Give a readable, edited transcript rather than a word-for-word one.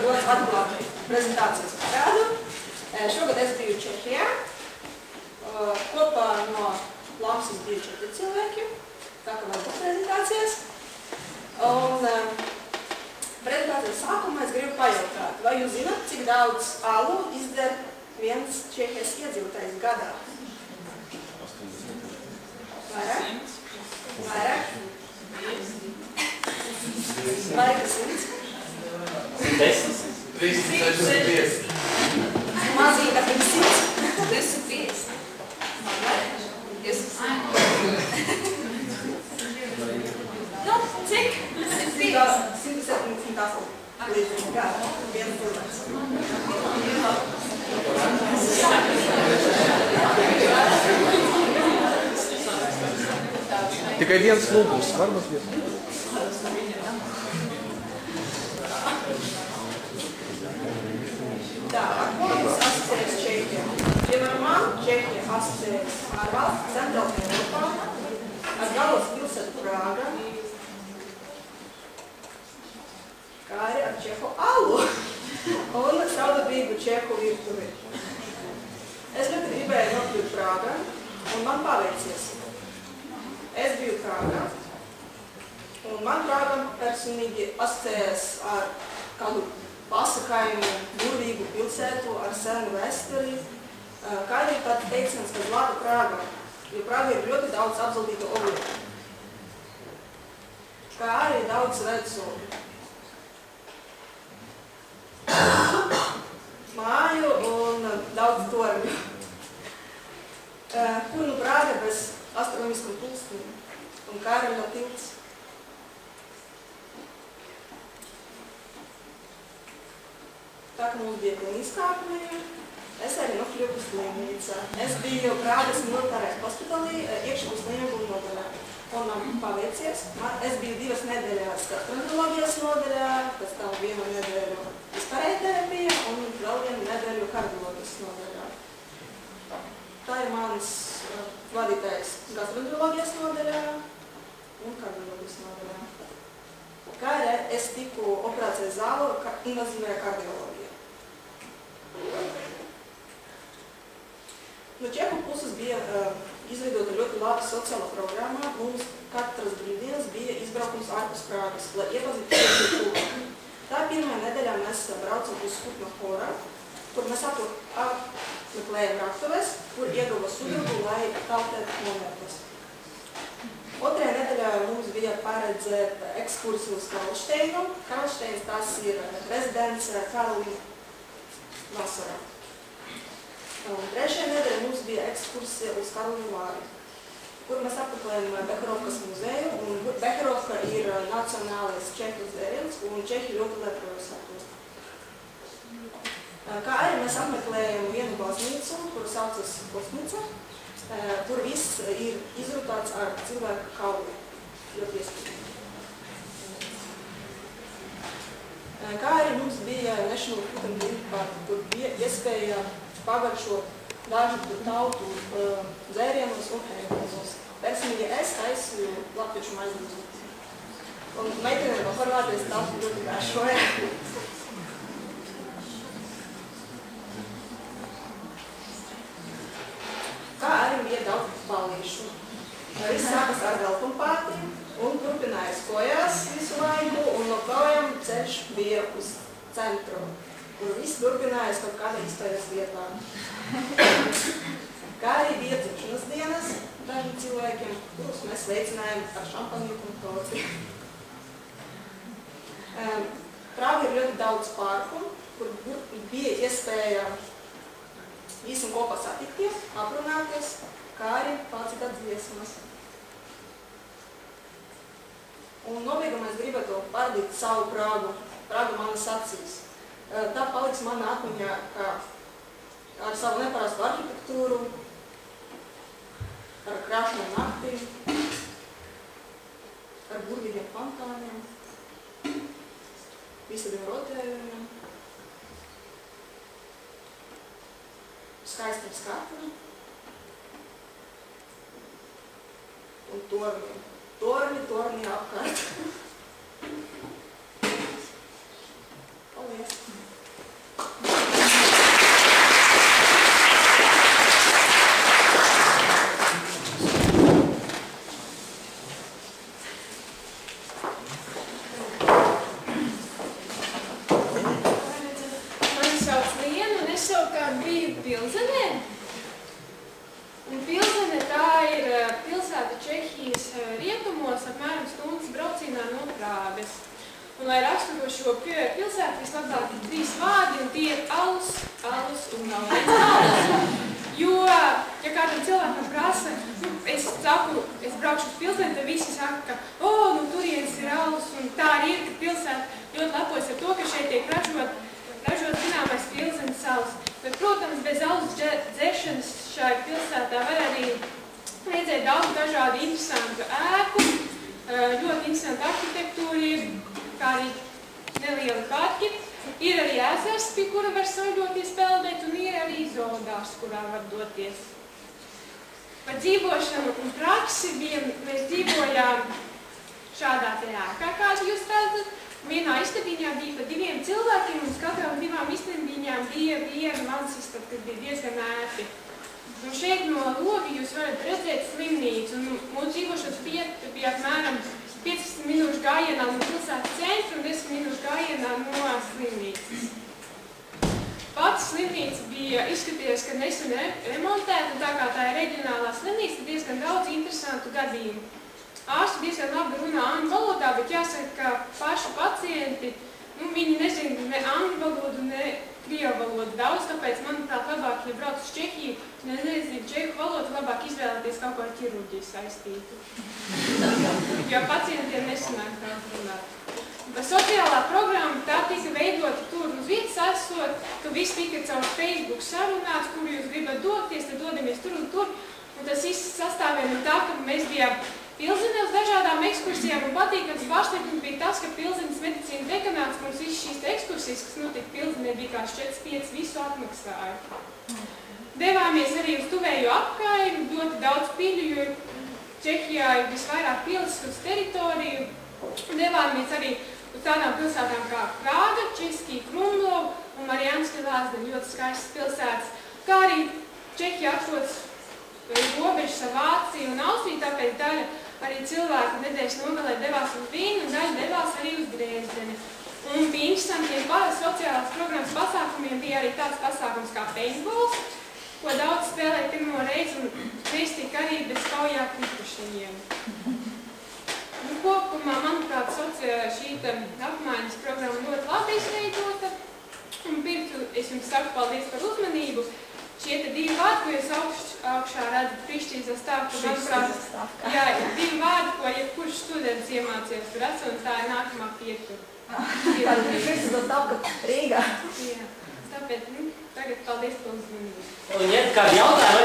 dots atklāt prezentācijas kādu. Šogad es biju Čehijā. Kopā no Lamsas bija 4 cilvēki, tā kā vēl prezentācijas. Un prezentācijas sākumā es gribu pajautāt, vai jūs zināt, cik daudz alu izdzer viens Čehijas iedzīvotājs gadā? Vairāk? Vairāk? Vairāk 100? 10? 365. Mazīgi ar 100? 250. Nu, cik? 178 līdz gada. Viens cilvēks. Tikai viens lūgums, var mazliet? Tā, ar ko jūs asociējas Čehija? Piemēram, man Čehija asociējas ar valsts centrālajā Eiropā, ar galvaspilsētu Prāga, kā arī ar čehu alu un saudabīgu čehu virtuvi. Es ļoti gribēju nokļūt Prāgā, un man paveicies. Es biju Prāgā, un man Prāga personīgi asociējas ar kādu pasakājumu, burvīgu pilsētu ar senu vēsturi, kā arī tāds teiciens, ka zlata Prāga, jo Prāga ir ļoti daudz apzeltītu objektu, kā arī daudz vecu māju un daudz torņu. Kur nu Prāga bez astronomiskam pulkstenim un Kāreļa tilts? Tā kā mums bija klīniskāpnija, es arī nokļuvu slimnīcā. Es biju Prāgas militārajā hospitalī, iekšpus slimību nodaļā. Un man paveicies. Es biju 2 nedēļās gastroenteroloģijas nodaļā, pēc tam 1 nedēļu vispārēja terapija un vēl 1 nedēļu kardioloģijas nodaļā. Tā ir mans vadītājs gastroenteroloģijas nodaļā un kardioloģijas nodaļā. Kā arī es tiku operācijas zālu invazīvajā kardioloģijā. No Čehu puses bija izveidota ļoti laba sociāla programma. Mums katras brīvdienas bija izbraukums ārpus Prāgas, lai iepazītu kultūru. Tā pirmajā nedēļā mēs braucam uz Skupno Hora, kur mēs apmeklējam raktuves, kur ieguva sudrabu, lai tautētu monētas. Otrajā nedēļā mums bija paredzēta ekskursija uz Karlšteinu. Karlšteins tas ir rezidence Karolīna vasarā. Un trešajā nedēļā mums bija ekskursija uz Karolīnu Vāri, kur mēs apmeklējam Beherovkas muzeju. Un Beherovka ir nacionālais čehu dzēriens, un čehi ļoti lietojas ar to. Kā arī mēs apmeklējam vienu baznīcu, kuru saucas Kosnica, kur viss ir izrūtāts ar cilvēku kauli. Ļoti iespējami. Kā arī mums bija National Food and Drink Park, kur bija iespēja pagaršot dažu tautu dzērienus un ēdienus. Personīgi es taisīju latviešu maizi. Un meitenēm no Horvātijas tautu ļoti garšoja. Kā arī bija daudz ballīšu. Viss sākas ar veltumpāti un turpinājas kojās visu laiku, un no kājām ceļš bija uz centru. Un viss turpinājas kaut kādā izpējas vietā. Kā arī bija dzimšanas dienas dažiem cilvēkiem, kurus mēs veicinājām ar šampaņu un torti. Prāga ir ļoti daudz parku, kur bija iespēja visam kopā satikties, aprunāties, kā arī pārcitāt dziesmas. Un nobeigumā es gribētu pārdīt savu Prāgu, Prāga manas acīs. Tā paliks mana atmiņā ar savu neparastu arhitektūru, ar krāšņām naktīm, ar burvīgiem fontāniem, visādiem rotējumiem, skaistiem skatiem un torņiem. Torņi apkārt. Paldies! frādes. Un, lai raksturo šo pilsētu, vislabāk ir 3 vārdi, un tie ir alus, alus un vēl viens alus. Jo, ja kādam cilvēkam prasa, es braukšu uz pilsētu, tad visi saka, ka, nu turienes ir alus, un tā arī ir, ka pilsēta ļoti lepojas ar to, ka šeit tiek ražot zināmais pilzenes alus. Bet, protams, bez alus dzeršanas šai pilsētā var arī redzēt daudz dažādu interesantu ēku, ļoti interesantu arhitektūru ir, kā arī nelieli parki. Ir arī ezers, pie kura var saļoties, peldēt, un ir arī zoodārs, kurā var doties. Par dzīvošanu un praksi mēs dzīvojām šādā te ēkā, kādu jūs redzat. Vienā istabiņā bija pa 2 cilvēkiem, un uz katrām 2 istabiņām bija viena vansistaba, kas bija diezgan ērti. Un šeit no loga jūs varat redzēt slimnīcu, un mūsu dzīvošanas vieta bija apmēram 15 minūšu gājienā no pilsētas centra un 10 minūšu gājienā no slimnīcas. Pati slimnīca bija izskatījās, ka nesen remontēta, un tā kā tā ir reģionālā slimnīca, tad diezgan daudz interesantu gadījumu. Ārsti diezgan labi runā angļu valodā, bet jāsaka, ka paši pacienti, viņi nezina ne angļu valodu, ne krievu valodu daudz, tāpēc, manuprāt, labāk, ja brauc uz Čehiju, nezinu čehu valodu, labāk izvēlēties kaut ko ar ķirurģiju saistītu. Jo pacientiem nesanāk tā runāt. Par sociālā programma tā tika veidota tur uz vietas esot, ka viss tika caur Facebook sarunāts, kur jūs gribat doties, tad dodamies tur un tur. Un tas viss sastāvēja no tā, ka mēs bijām Pilzenē uz dažādām ekskursijām, un patīkams pārsteigums bija tas, ka Pilzenes medicīna dekanāts mums viss šīs ekskursijas, kas notika Pilzenē, bija kā 4-5 visu atmaksāja. Devāmies arī uz tuvējo apkaimi, ļoti daudz piļu, jo Čehijā ir visvairāk pilsētas teritoriju. Devāmies arī uz tādām pilsētām kā Prāga, Českī, Krumlov un Marijanska Lāzda, ļoti skaistas pilsētas, kā arī Čehija atrodas robežas ar Vāciju un Austriju, tāpēc daļa arī cilvēku nedēļas nogalē devās uz Vīnu un daļa devās arī uz Dresdeni. Un bija interesantiem sociālās programmas pasākumiem bija arī tāds pasākums kā paintballs, ko daudz spēlēja pirmo reizi un reiz tika arī bez kaujā kritušajiem. Kopumā, manuprāt, šī apmaiņas programma ļoti labi izveidota. Un pirms es jums saku paldies par uzmanību. Šie te 2 vārdi, ko jūs augšā redzat, Prišķīza stāvka, manuprāt, jā, 2 vārdi, ko jebkurš students iemācījās par esmu, un tā ir nākamā pietura. Tā ir Prišķīza stāvka Rīgā. Jā, tāpēc, tagad paldies par uzmanību. Un, ja kādi jautājumi,